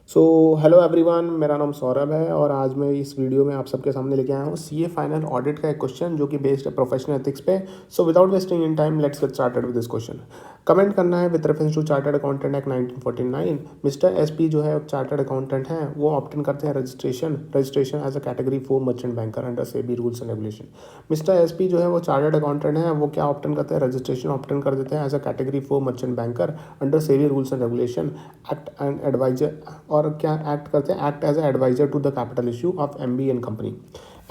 So hello everyone, मेरा नाम सौरभ है और आज मैं इस वीडियो में आप सबके सामने लेके आया हूँ सीए फाइनल ऑडिट का एक क्वेश्चन जो कि बेस्ड है प्रोफेशनल एथिक्स पे। So without wasting in time let's get started with this question. Comment करना है with reference to chartered accountant act 1949। Mister SP जो है चार्टर्ड अकाउंटेंट हैं, वो ऑप्टेन करते हैं registration as a category 4 merchant banker under SEBI rules and regulation. Mister SP जो है वो चार्टर्ड अकाउंटेंट है, वो क्या ऑप्टेन करते हैं? रजिस्ट्रेशन ऑप्टेन कर देते हैं as a category 4 merchant banker under SEBI rules and regulation act and adviser. और क्या एक्ट करते हैं? Act as a adviser to the capital issue of MB and company.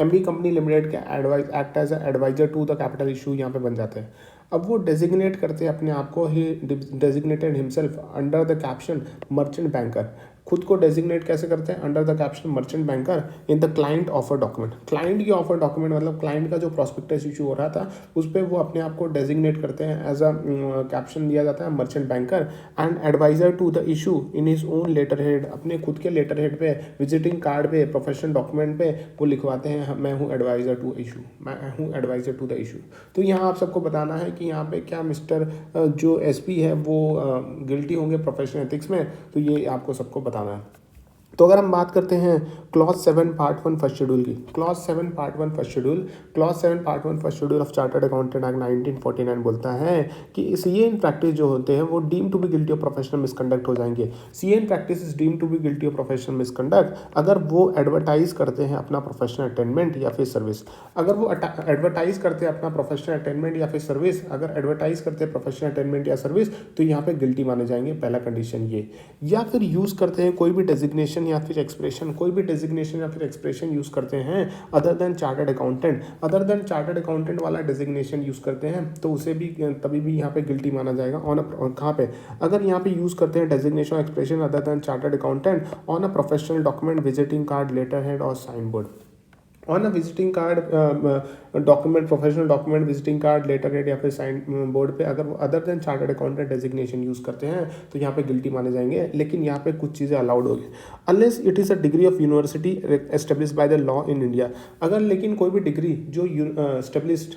MB company limited के advise act as a adviser to the capital issue यहाँ पे बन जाते हैं। अब वो डेजिग्नेट करते हैं अपने आप को, he designated himself under the caption merchant banker. खुद को डेजिग्नेट कैसे करते हैं? Under the caption merchant banker in the client offer document. Client की ऑफर डॉक्यूमेंट मतलब क्लाइंट का जो प्रॉस्पेक्टस इशू हो रहा था उस पर वो अपने आप को डेजिग्नेट करते हैं एज अ कैप्शन दिया जाता है merchant banker and adviser to the issue in his own letter head. अपने खुद के लेटर हेड पे, विजिटिंग कार्ड पे, प्रोफेशनल डॉक्यूमेंट पे वो लिखवाते हैं मैं हूँ एडवाइजर टू इशू, मैं हूँ एडवाइजर टू द इशू। तो यहाँ आप सबको बताना है कि यहाँ पे क्या मिस्टर जो एसपी है वो गिल्टी होंगे प्रोफेशनल एथिक्स में, तो ये आपको सबको बताना है। तो अगर हम बात करते हैं क्लॉज 7 पार्ट 1 फर्स्ट शेड्यूल की, clause 7 part 1 first schedule of chartered accountant act 1949 बोलता है कि सीए इन प्रैक्टिस जो होते हैं वो deem to be guilty of professional misconduct हो जाएंगे। CA in practice is deem to be guilty of professional misconduct अगर वो एडवर्टाइज करते हैं अपना प्रोफेशनल अटेनमेंट या फिर सर्विस। अगर वो एडवर्टाइज करते हैं अपना प्रोफेशनल अटेनमेंट या फिर सर्विस, अगर एडवर्टाइज करते हैं प्रोफेशनल अटेनमेंट या सर्विस तो यहाँ पे गिल्टी माने जाएंगे। पहला कंडीशन ये। या फिर यूज करते हैं कोई भी डेजिग्नेशन या फिर एक्सप्रेशन, कोई भी डेजिग्नेशन या फिर एक्सप्रेशन यूज करते हैं other than chartered accountant, other than chartered accountant वाला डेजिग्नेशन यूज करते हैं तो उसे भी तभी भी यहाँ पे गिल्टी माना जाएगा। ऑन कहाँ पे? अगर यहाँ पे यूज करते हैं designation expression other than chartered accountant on a professional document, visiting card, letter head और sign board. On a visiting card document, professional document, visiting card, letter head या फिर साइन बोर्ड पे अगर other than chartered accountant designation use करते हैं तो यहाँ पे गिल्टी माने जाएंगे। लेकिन यहाँ पे कुछ चीज़ें अलाउड होगी, unless it is a degree of university establish by the law in India. अगर लेकिन कोई भी डिग्री जो एस्टेब्लिश्ड,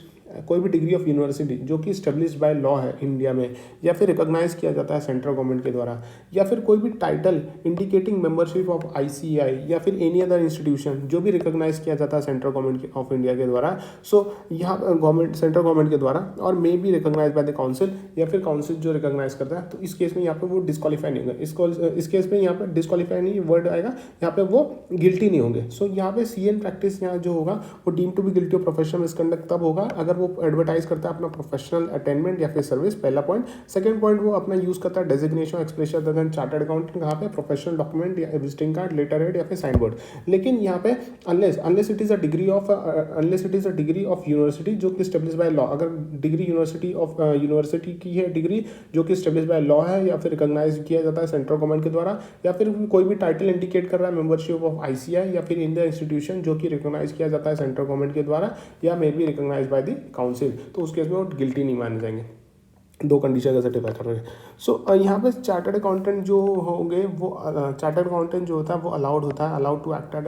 कोई भी डिग्री ऑफ यूनिवर्सिटी जो कि स्टेब्लिश बाय लॉ है इंडिया में या फिर रिकॉग्नाइज किया जाता है सेंट्रल गवर्नमेंट के द्वारा, या फिर कोई भी title indicating membership of ICI या फिर एनी अदर इंस्टीट्यूशन जो भी रिकॉग्नाइज किया जाता है सेंट्रल गवर्नमेंट ऑफ इंडिया के द्वारा। सो यहाँ गवर्नमेंट, सेंट्रल गवर्नमेंट के द्वारा और may be recognise by the council या फिर काउंसिल जो रिकॉग्नाइज करता है, तो इस केस में यहाँ पे वो डिस्क्वालीफाई नहीं होगा। इस केस में यहाँ पे डिस्क्वालीफाई नहीं वर्ड आएगा, यहाँ पे वो गिल्टी नहीं होंगे। सो यहाँ पे सीएन प्रैक्टिस यहाँ जो होगा वो deem to be guilty of professional misconduct तब होगा अगर वो एडवर्टाइज करता है अपना प्रोफेशनल अटेनमेंट या फिर सर्विस, पहला पॉइंट। सेकंड पॉइंट, वो अपना यूज करता है designation expression other than chartered accountant, कहाँ पे? प्रोफेशनल डॉक्यूमेंट या विजिटिंग कार्ड, लेटर हेड या फिर साइन बोर्ड। लेकिन यहाँ पे unless it is a degree of university जो कि स्टेब्लिश बाय लॉ, अगर डिग्री यूनिवर्सिटी की है डिग्री जो कि स्टेब्लिश बाय लॉ है या फिर रिकॉग्नाइज किया जाता है सेंट्रल गवर्नमेंट के द्वारा, या फिर कोई भी टाइटल इंडिकेट कर रहा है मेंबरशिप ऑफ आईसीआई या फिर इंडियन इंस्टीट्यूशन जो कि रिकॉग्नाइज किया जाता है सेंट्रल गवर्नमेंट के द्वारा या may be recognise by the council, तो उस केस में वो गिल्टी नहीं माने जाएंगे। दो कंडीशन का सर्टिफाई कर रहे हैं। सो यहाँ पे चार्टर्ड अकाउंटेंट जो होंगे वो चार्टर्ड अकाउंटेंट जो होता है वो अलाउड होता है, allowed to act as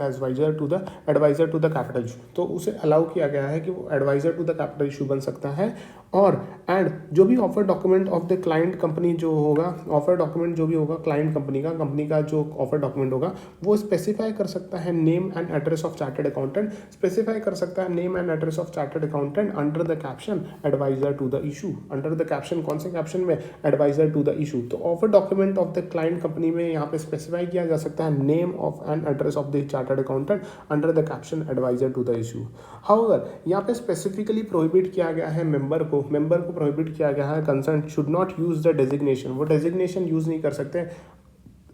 adviser to the capital issue. तो उसे अलाउ किया गया है कि वो adviser to the capital issue बन सकता है। और एंड जो भी offer document of the client company जो होगा, ऑफर डॉक्यूमेंट जो भी होगा क्लाइंट कंपनी का जो ऑफर डॉक्यूमेंट होगा वो स्पेसिफाई कर सकता है name and address of chartered accountant, specify कर सकता है name and address of chartered accountant under the caption adviser to the issue. Under the caption, कौन से कैप्शन में? Adviser to the issue. तो offer document of the client company में यहाँ पे स्पेसिफाई किया जा सकता है name of and address of the chartered accountant under the caption adviser to the issue. However यहाँ पे स्पेसिफिकली प्रोहिबिट किया गया है मेंबर को प्रोहिबिट किया गया है concern should not use the designation, वो डेजिग्नेशन यूज नहीं कर सकते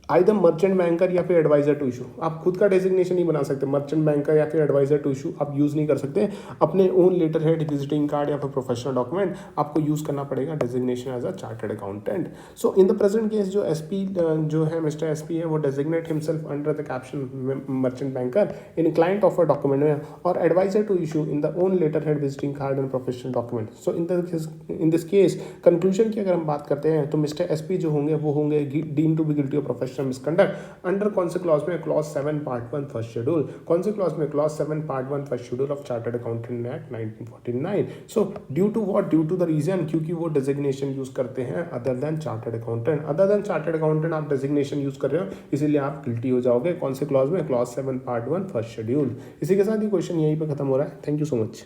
आइदर मर्चेंट बैंकर या फिर एडवाइजर टू इशू। आप खुद का डेजिग्नेशन नहीं बना सकते, मर्चेंट बैंकर या फिर एडवाइजर टू इशू आप यूज़ नहीं कर सकते। अपने own letter head, visiting card या फिर प्रोफेशनल डॉक्यूमेंट आपको यूज़ करना पड़ेगा designation as a chartered accountant. So in the present case जो एसपी जो है मिस्टर एसपी है वो designate himself under the caption merchant banker in client offer document में और adviser to issue in the own letter head, visiting card and professional document. So in this case conclusion की अगर हम बात करते हैं तो मिस्टर एसपी जो होंगे वो होंगे deem to be guilty of professional professional misconduct under कौन से क्लॉज में? Clause 7 part 1 first schedule. कौन से क्लॉज में? Clause 7 part 1 first schedule of chartered accountant act 1949। So due to what? Due to the reason, क्योंकि वो designation use करते हैं other than chartered accountant. Other than chartered accountant आप designation use कर रहे हो, इसीलिए आप गिल्टी हो जाओगे। कौन से क्लॉज में? Clause 7 part 1 first schedule. इसी के साथ ये क्वेश्चन यहीं पे खत्म हो रहा है। Thank you so much.